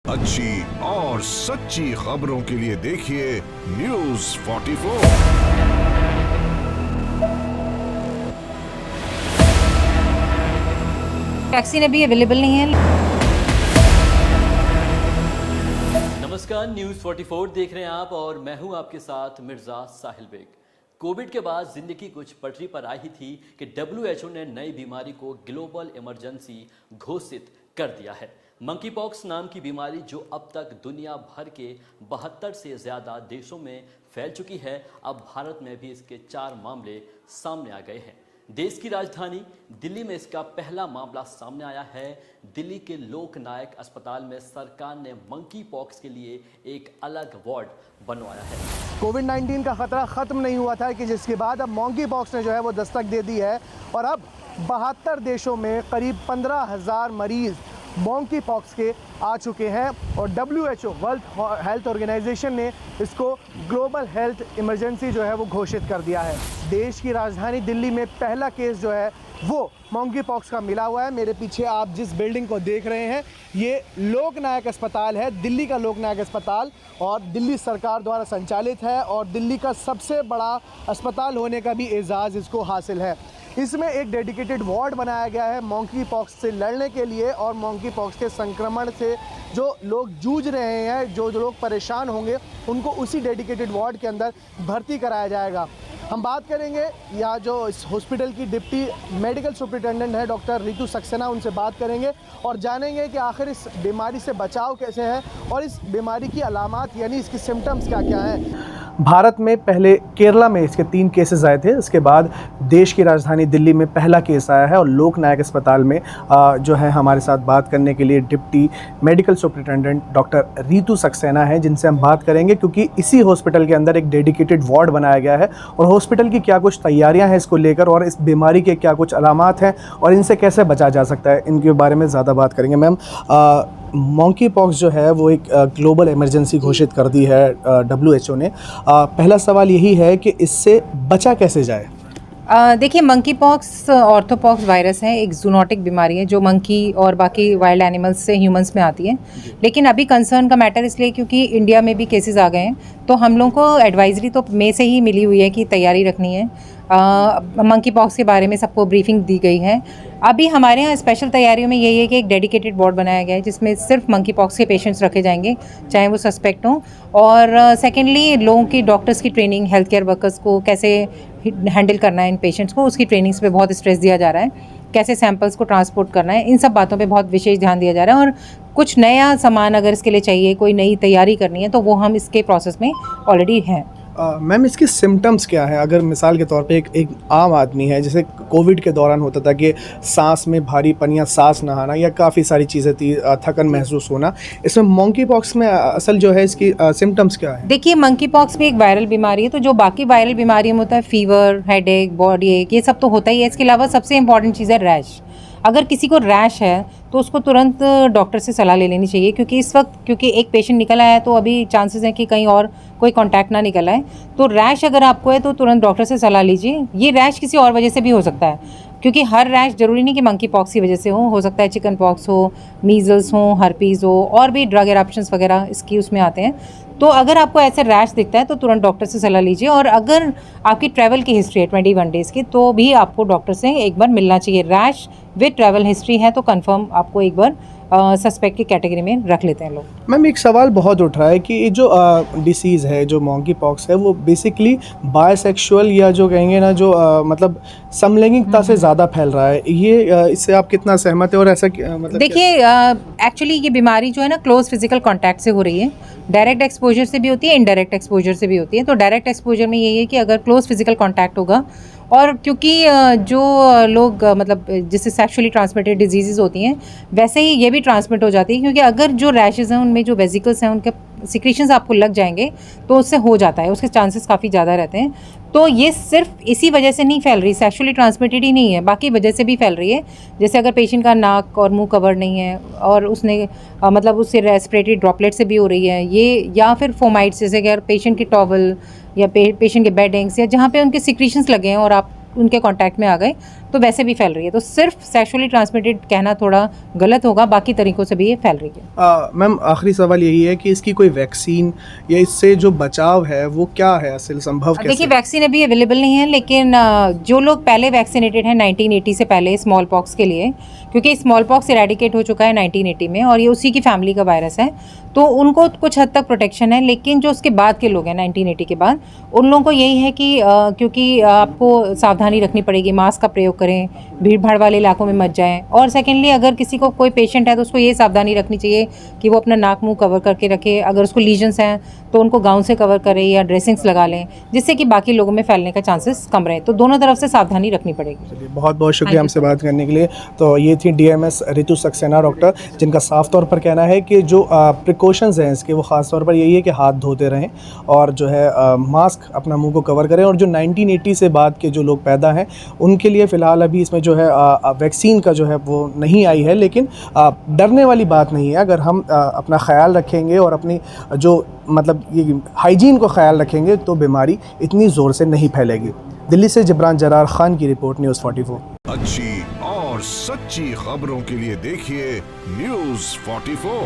अच्छी और सच्ची खबरों के लिए देखिए न्यूज़ 44। वैक्सीन अभी अवेलेबल नहीं है। नमस्कार, न्यूज़ 44 देख रहे हैं आप और मैं हूं आपके साथ मिर्जा साहिल बेग। कोविड के बाद जिंदगी कुछ पटरी पर आई ही थी कि WHO ने नई बीमारी को ग्लोबल इमरजेंसी घोषित कर दिया है। मंकी पॉक्स नाम की बीमारी जो अब तक दुनिया भर के 72 से ज़्यादा देशों में फैल चुकी है, अब भारत में भी इसके 4 मामले सामने आ गए हैं। देश की राजधानी दिल्ली में इसका पहला मामला सामने आया है। दिल्ली के लोकनायक अस्पताल में सरकार ने मंकी पॉक्स के लिए एक अलग वार्ड बनवाया है। कोविड-19 का खतरा खत्म नहीं हुआ था कि जिसके बाद अब मंकी पॉक्स ने जो है वो दस्तक दे दी है और अब 72 देशों में करीब 15,000 मरीज मंकी पॉक्स के आ चुके हैं और WHO वर्ल्ड हेल्थ ऑर्गेनाइजेशन ने इसको ग्लोबल हेल्थ इमरजेंसी जो है वो घोषित कर दिया है। देश की राजधानी दिल्ली में पहला केस जो है वो मंकी पॉक्स का मिला हुआ है। मेरे पीछे आप जिस बिल्डिंग को देख रहे हैं ये लोकनायक अस्पताल है, दिल्ली का लोकनायक अस्पताल, और दिल्ली सरकार द्वारा संचालित है और दिल्ली का सबसे बड़ा अस्पताल होने का भी एजाज़ इसको हासिल है। इसमें एक डेडिकेटेड वार्ड बनाया गया है मंकी पॉक्स से लड़ने के लिए और मंकी पॉक्स के संक्रमण से जो लोग जूझ रहे हैं, जो लोग परेशान होंगे, उनको उसी डेडिकेटेड वार्ड के अंदर भर्ती कराया जाएगा। हम बात करेंगे यहाँ जो इस हॉस्पिटल की डिप्टी मेडिकल सुपरिटेंडेंट है डॉक्टर रितु सक्सेना, उनसे बात करेंगे और जानेंगे कि आखिर इस बीमारी से बचाव कैसे है और इस बीमारी की अलामात यानी इसकी सिम्टम्स क्या क्या हैं। भारत में पहले केरला में इसके 3 केसेस आए थे, उसके बाद देश की राजधानी दिल्ली में पहला केस आया है और लोकनायक अस्पताल में जो है हमारे साथ बात करने के लिए deputy medical superintendent doctor Ritu Saxena है, जिनसे हम बात करेंगे क्योंकि इसी हॉस्पिटल के अंदर एक डेडिकेटेड वार्ड बनाया गया है और हॉस्पिटल की क्या कुछ तैयारियां हैं इसको लेकर और इस बीमारी के क्या कुछ अलामात हैं और इनसे कैसे बचा जा सकता है, इनके बारे में ज़्यादा बात करेंगे। मैम, मंकी पॉक्स जो है वो एक ग्लोबल इमरजेंसी घोषित कर दी है WHO ने। पहला सवाल यही है कि इससे बचा कैसे जाए? देखिए, मंकी पॉक्स ऑर्थोपॉक्स वायरस है, एक जूनोटिक बीमारी है जो मंकी और बाकी वाइल्ड एनिमल्स से ह्यूमंस में आती है। लेकिन अभी कंसर्न का मैटर इसलिए क्योंकि इंडिया में भी केसेस आ गए हैं, तो हम लोगों को एडवाइजरी तो मई से ही मिली हुई है कि तैयारी रखनी है। मंकी पॉक्स के बारे में सबको ब्रीफिंग दी गई है। अभी हमारे यहाँ स्पेशल तैयारियों में यही है कि एक डेडिकेटेड वार्ड बनाया गया है जिसमें सिर्फ मंकी पॉक्स के पेशेंट्स रखे जाएंगे, चाहे वो सस्पेक्ट हों। और सेकेंडली लोगों की, डॉक्टर्स की ट्रेनिंग, हेल्थ केयर वर्कर्स को कैसे हैंडल करना है इन पेशेंट्स को, उसकी ट्रेनिंग्स पे बहुत स्ट्रेस दिया जा रहा है। कैसे सैंपल्स को ट्रांसपोर्ट करना है, इन सब बातों पे बहुत विशेष ध्यान दिया जा रहा है। और कुछ नया सामान अगर इसके लिए चाहिए, कोई नई तैयारी करनी है, तो वो हम इसके प्रोसेस में ऑलरेडी हैं। मैम, इसकी सिम्टम्स क्या है? अगर मिसाल के तौर पे एक आम आदमी है, जैसे कोविड के दौरान होता था कि सांस में भारीपन या सांस ना आना या काफ़ी सारी चीज़ें थी, थकन महसूस होना, इसमें मंकी पॉक्स में असल जो है इसकी सिम्टम्स क्या है? देखिए, मंकी पॉक्स भी एक वायरल बीमारी है, तो जो बाकी वायरल बीमारियों में होता है, फीवर, हेडेक, बॉडी एक, ये सब तो होता ही है। इसके अलावा सबसे इंपॉर्टेंट चीज़ है रैश। अगर किसी को रैश है तो उसको तुरंत डॉक्टर से सलाह ले लेनी चाहिए, क्योंकि इस वक्त क्योंकि एक पेशेंट निकल आया है तो अभी चांसेस हैं कि कहीं और कोई कांटेक्ट ना निकल आए। तो रैश अगर आपको है तो तुरंत डॉक्टर से सलाह लीजिए। ये रैश किसी और वजह से भी हो सकता है, क्योंकि हर रैश ज़रूरी नहीं कि मंकी पॉक्स की वजह से हो सकता है चिकन पॉक्स हो, मीज़ल्स हो, हर्पीज़ हो, और भी ड्रग एरप्शंस वगैरह इसकी उसमें आते हैं। तो अगर आपको ऐसे रैश दिखता है तो तुरंत डॉक्टर से सलाह लीजिए। और अगर आपकी ट्रैवल की हिस्ट्री है 21 डेज़ की, तो भी आपको डॉक्टर से एक बार मिलना चाहिए। रैश विद ट्रैवल हिस्ट्री है तो कंफर्म आपको एक बार सस्पेक्ट की कैटेगरी में रख लेते हैं लोग। मैम, एक सवाल बहुत उठ रहा है कि ये जो डिसीज़ है, जो मंकी पॉक्स है, वो बेसिकली बायसेक्सुअल या जो कहेंगे ना, जो मतलब समलैंगिकता से ज़्यादा फैल रहा है, ये इससे आप कितना सहमत है? और ऐसा मतलब देखिए, एक्चुअली ये बीमारी जो है ना, क्लोज फिजिकल कांटेक्ट से हो रही है। डायरेक्ट एक्सपोजर से भी होती है, इनडायरेक्ट एक्सपोजर से भी होती है। तो डायरेक्ट एक्सपोजर में यही है कि अगर क्लोज फिजिकल कांटेक्ट होगा, और क्योंकि जो लोग मतलब जिससे सेक्सुअली ट्रांसमिटेड डिजीज़ होती हैं, वैसे ही ये भी ट्रांसमिट हो जाती है, क्योंकि अगर जो रैशेज़ हैं उनमें जो वेजिकल्स हैं उनके सिक्रीशंस आपको लग जाएंगे तो उससे हो जाता है, उसके चांसेस काफ़ी ज़्यादा रहते हैं। तो ये सिर्फ इसी वजह से नहीं फैल रही, सेक्सुअली ट्रांसमिटेड ही नहीं है, बाकी वजह से भी फैल रही है। जैसे अगर पेशेंट का नाक और मुंह कवर नहीं है और उसने मतलब उससे रेस्पिरेटरी ड्रॉपलेट से भी हो रही है ये, या फिर फोमाइट्स, जैसे अगर पेशेंट की टॉवल या पेशेंट के बेडिंग्स या जहाँ पे उनके सिक्रीशंस लगे हैं और आप उनके कांटेक्ट में आ गए, तो वैसे भी फैल रही है। तो सिर्फ सेक्सुअली ट्रांसमिटेड कहना थोड़ा गलत होगा, बाकी तरीक़ों से भी ये फैल रही है। मैम आखिरी सवाल यही है कि इसकी कोई वैक्सीन या इससे जो बचाव है वो क्या है, असल संभव कैसे? देखिए वैक्सीन अभी अवेलेबल नहीं है, लेकिन जो लोग पहले वैक्सीनेटेड हैं 1980 से पहले स्मॉल पॉक्स के लिए, क्योंकि स्मॉल पॉक्स इरेडिकेट हो चुका है 1980 में और ये उसी की फैमिली का वायरस है, तो उनको कुछ हद तक प्रोटेक्शन है। लेकिन जो उसके बाद के लोग हैं 1980 के बाद, उन लोगों को यही है कि क्योंकि आपको सावधानी रखनी पड़ेगी, मास्क का प्रयोग करें, भीड़ भाड़ वाले इलाकों में मत जाएं, और सेकेंडली अगर किसी को कोई पेशेंट है तो उसको ये सावधानी रखनी चाहिए कि वो अपना नाक मुंह कवर करके रखे, अगर उसको लीजन्स हैं तो उनको गाउन से कवर करें या ड्रेसिंग्स लगा लें, जिससे कि बाकी लोगों में फैलने का चांसेस कम रहे। तो दोनों तरफ से सावधानी रखनी पड़ेगी। चलिए, बहुत बहुत शुक्रिया हमसे बात करने के लिए। तो ये थी DMS रितु सक्सेना डॉक्टर, जिनका साफ तौर पर कहना है कि जो प्रिकॉशंस हैं इसके, वो ख़ास तौर पर यही है कि हाथ धोते रहें और जो है मास्क अपना मुंह को कवर करें। और जो 1980 से बाद के जो लोग पैदा हैं उनके लिए फ़िलहाल अभी इसमें जो है वैक्सीन का जो है वो नहीं आई है, लेकिन डरने वाली बात नहीं है। अगर हम अपना ख्याल रखेंगे और अपनी जो मतलब ये हाइजीन को ख्याल रखेंगे तो बीमारी इतनी ज़ोर से नहीं फैलेगी। दिल्ली से जिब्रान जरार खान की रिपोर्ट, न्यूज़ 44। अच्छी और सच्ची खबरों के लिए देखिए न्यूज़ 44।